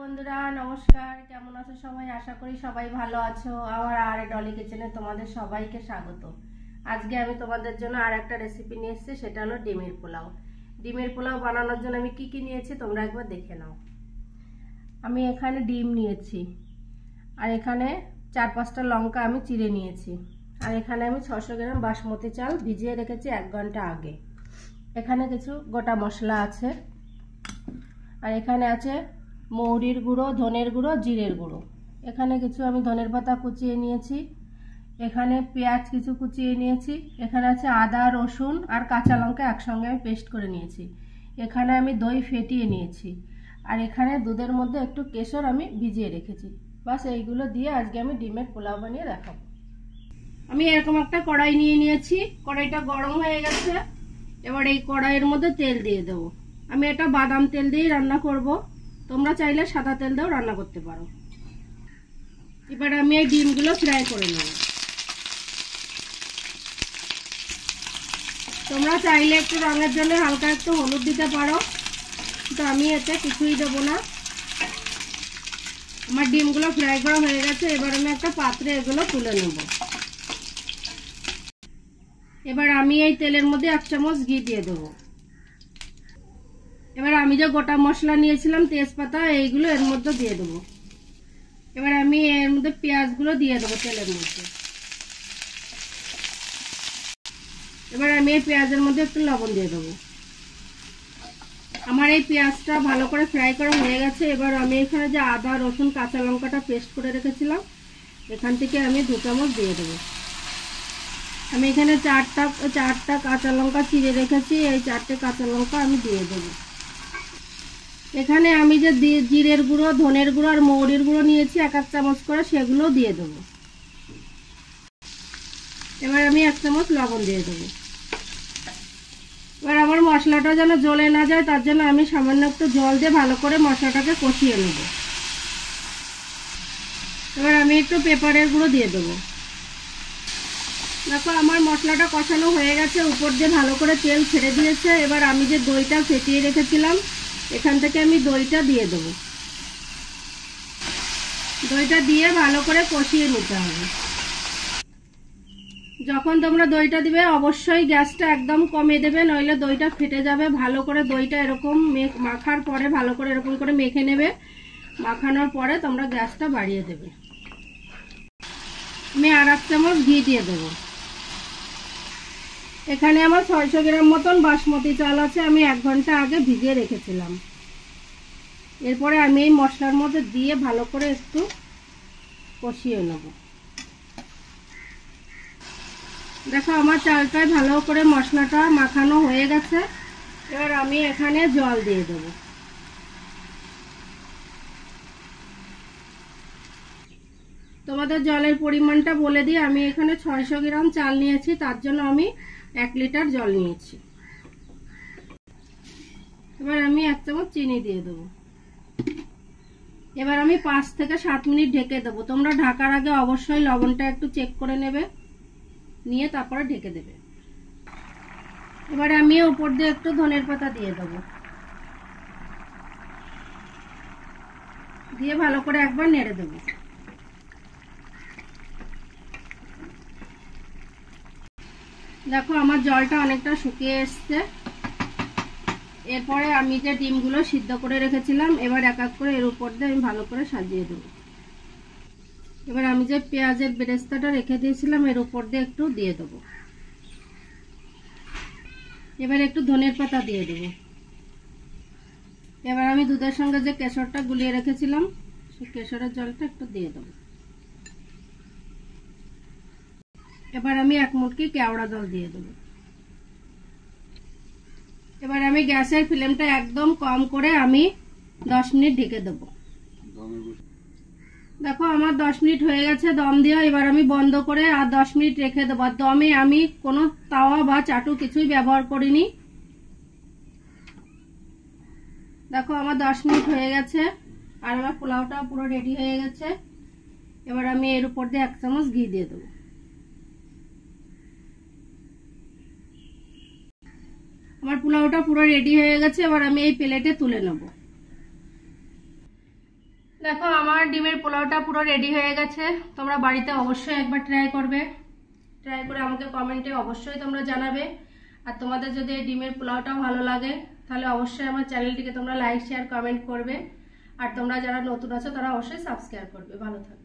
বন্ধুরা নমস্কার, কেমন আছো সবাই? আশা করি সবাই ভালো আছো। আমার আর ডলি কিচেনে তোমাদের সবাইকে স্বাগত। আজকে আমি তোমাদের জন্য আর একটা রেসিপি নিয়ে এসেছি, সেটা হলো ডিমের পোলাও। ডিমের পোলাও বানানোর জন্য আমি কি কি নিয়েছি তোমরা একবার দেখে নাও। আমি এখানে ডিম নিয়েছি, আর এখানে 4-5টা লঙ্কা আমি চিড়ে নিয়েছি, আর এখানে আমি 600 গ্রাম বাসমতি চাল ভিজিয়ে রেখেছি 1 ঘন্টা আগে। এখানে কিছু গোটা মশলা আছে, আর এখানে আছে মৌরির গুঁড়ো, ধনের গুঁড়ো, জিরের গুঁড়ো। এখানে কিছু আমি ধনের পাতা কুচিয়ে নিয়েছি, এখানে পেঁয়াজ কিছু কুচিয়ে নিয়েছি, এখানে আছে আদা, রসুন আর কাঁচা লঙ্কা একসঙ্গে আমি পেস্ট করে নিয়েছি। এখানে আমি দই ফেটিয়ে নিয়েছি, আর এখানে দুধের মধ্যে একটু কেশর আমি ভিজিয়ে রেখেছি। বাস এইগুলো দিয়ে আজকে আমি ডিমের পোলাও বানিয়ে দেখাবো। আমি এরকম একটা কড়াই নিয়ে নিয়েছি, কড়াইটা গরম হয়ে গেছে। এবার এই কড়াইয়ের মধ্যে তেল দিয়ে দেবো। আমি এটা বাদাম তেল দিয়েই রান্না করব, তোমরা চাইলে সাদা তেল দিয়েও রান্না করতে পারো। এবার আমি এই ডিমগুলো ফ্রাই করে নেব। তোমরা চাইলে একটু রঙের জন্য হালকা একটু হলুদ দিতে পারো, কিন্তু আমি এতে কিছুই দেবো না। আমার ডিমগুলো ফ্রাই করা হয়ে গেছে। এবার আমি একটা পাত্রে এগুলো তুলে নেব। এবার আমি এই তেলের মধ্যে 1 চামচ ঘি দিয়ে দেবো। এবার আমি যে গোটা মশলা নিয়েছিলাম, তেজপাতা, এইগুলো এর মধ্যে দিয়ে দেবো। এবার আমি এর মধ্যে পেঁয়াজগুলো দিয়ে দেবো তেলের মধ্যে। এবার আমি এই পেঁয়াজের মধ্যে একটু লবণ দিয়ে দেবো। আমার এই পেঁয়াজটা ভালো করে ফ্রাই করা হয়ে গেছে। এবার আমি এখানে যে আদা, রসুন, কাঁচা লঙ্কাটা পেস্ট করে রেখেছিলাম, এখান থেকে আমি 2 চামচ দিয়ে দেবো। আমি এখানে চারটা কাঁচা লঙ্কা চিড়ে রেখেছি, এই 4টে কাঁচা লঙ্কা আমি দিয়ে দেবো। এখানে আমি যে জিরের গুঁড়ো, ধনের গুঁড়ো আর মৌরির গুঁড়ো নিয়েছি 1 চামচ করে, সেগুলো দিয়ে দেবো। এবার আমি 1 চামচ লবণ দিয়ে দেবো। এবার আমার মশলাটা যেন জ্বলে না যায়, তার জন্য আমি সামান্য একটু জল দিয়ে ভালো করে মশলাটাকে কষিয়ে নেব। এবার আমি একটু পেপারের গুঁড়ো দিয়ে দেবো। দেখো আমার মশলাটা কষানো হয়ে গেছে, উপর দিয়ে ভালো করে তেল ছেড়ে দিয়েছে। এবার আমি যে দইটা ফেটিয়ে রেখেছিলাম, এখান থেকে আমি দইটা দিয়ে দেবো। দইটা দিয়ে ভালো করে কষিয়ে নিতে হবে। যখন তোমরা দইটা দিবে অবশ্যই গ্যাসটা একদম কমিয়ে দেবে, নইলে দইটা ফেটে যাবে। ভালো করে দইটা এরকম মাখার পরে ভালো করে এরকম করে মেখে নেবে। মাখানোর পরে তোমরা গ্যাসটা বাড়িয়ে দেবে। আমি আর 1 চামচ ঘি দিয়ে দেবো। এখানে আমার 600 গ্রাম মতন বাসমতি চাল আছে, আমি 1 ঘন্টা আগে ভিজিয়ে রেখেছিলাম। এরপরে আমি এই মশলার মধ্যে দিয়ে ভালো করে একটু কষিয়ে নেব। দেখো আমার চালটায় ভালো করে মশলাটা মাখানো হয়ে গেছে। এবার আমি এখানে জল দিয়ে দেবো। তোমাদের জলের পরিমাণটা বলে দিই। আমি এখানে 600 গ্রাম চাল নিয়েছি, তার জন্য আমি 1 লিটার জল নিয়েছি। এবার আমি 1 চামচ চিনি দিয়ে দেবো। এবার আমি 5 থেকে 7 মিনিট ঢেকে দেবো। তোমরা ঢাকার আগে অবশ্যই লবণটা একটু চেক করে নেবে, নিয়ে তারপরে ঢেকে দেবে। এবার আমি উপর দিয়ে একটু ধনের পাতা দিয়ে দেবো, দিয়ে ভালো করে একবার নেড়ে দেবো। দেখো আমার জলটা অনেকটা শুকিয়ে এসছে। এরপরে আমি যে ডিমগুলো সিদ্ধ করে রেখেছিলাম, এবার এক এক করে এর উপর দিয়ে আমি ভালো করে সাজিয়ে দেবো। এবার আমি যে পেঁয়াজের বেরেস্তাটা রেখে দিয়েছিলাম, এর উপর দিয়ে একটু দিয়ে দেবো। এবার একটু ধনের পাতা দিয়ে দেবো। এবার আমি দুধের সঙ্গে যে কেশরটা গুলিয়ে রেখেছিলাম, সেই কেশরের জলটা একটু দিয়ে দেবো। এবার আমি 1 মুটকি কেওড়া জল দিয়ে দেবো। এবার আমি গ্যাসের ফ্লেমটা একদম কম করে আমি 10 মিনিট ঢেকে দেবো। দেখো আমার 10 মিনিট হয়ে গেছে দম দেওয়া। এবার আমি বন্ধ করে আর 10 মিনিট রেখে দেবো। দমে আমি কোনো তাওয়া বা চাটু কিছুই ব্যবহার করিনি। দেখো আমার 10 মিনিট হয়ে গেছে, আর আমার পোলাওটা পুরো রেডি হয়ে গেছে। এবার আমি এর উপর দিয়ে 1 চামচ ঘি দিয়ে দেবো। আমার পোলাওটা পুরো রেডি হয়ে গেছে। এবার আমি এই প্লেটে তুলে নেব। দেখো আমার ডিমের পোলাওটা পুরো রেডি হয়ে গেছে। তোমরা বাড়িতে অবশ্যই একবার ট্রাই করবে, ট্রাই করে আমাকে কমেন্টে অবশ্যই তোমরা জানাবে। আর তোমাদের যদি এই ডিমের পোলাওটাও ভালো লাগে তাহলে অবশ্যই আমার চ্যানেলটিকে তোমরা লাইক শেয়ার কমেন্ট করবে। আর তোমরা যারা নতুন আছো তারা অবশ্যই সাবস্ক্রাইব করবে। ভালো থাকবে।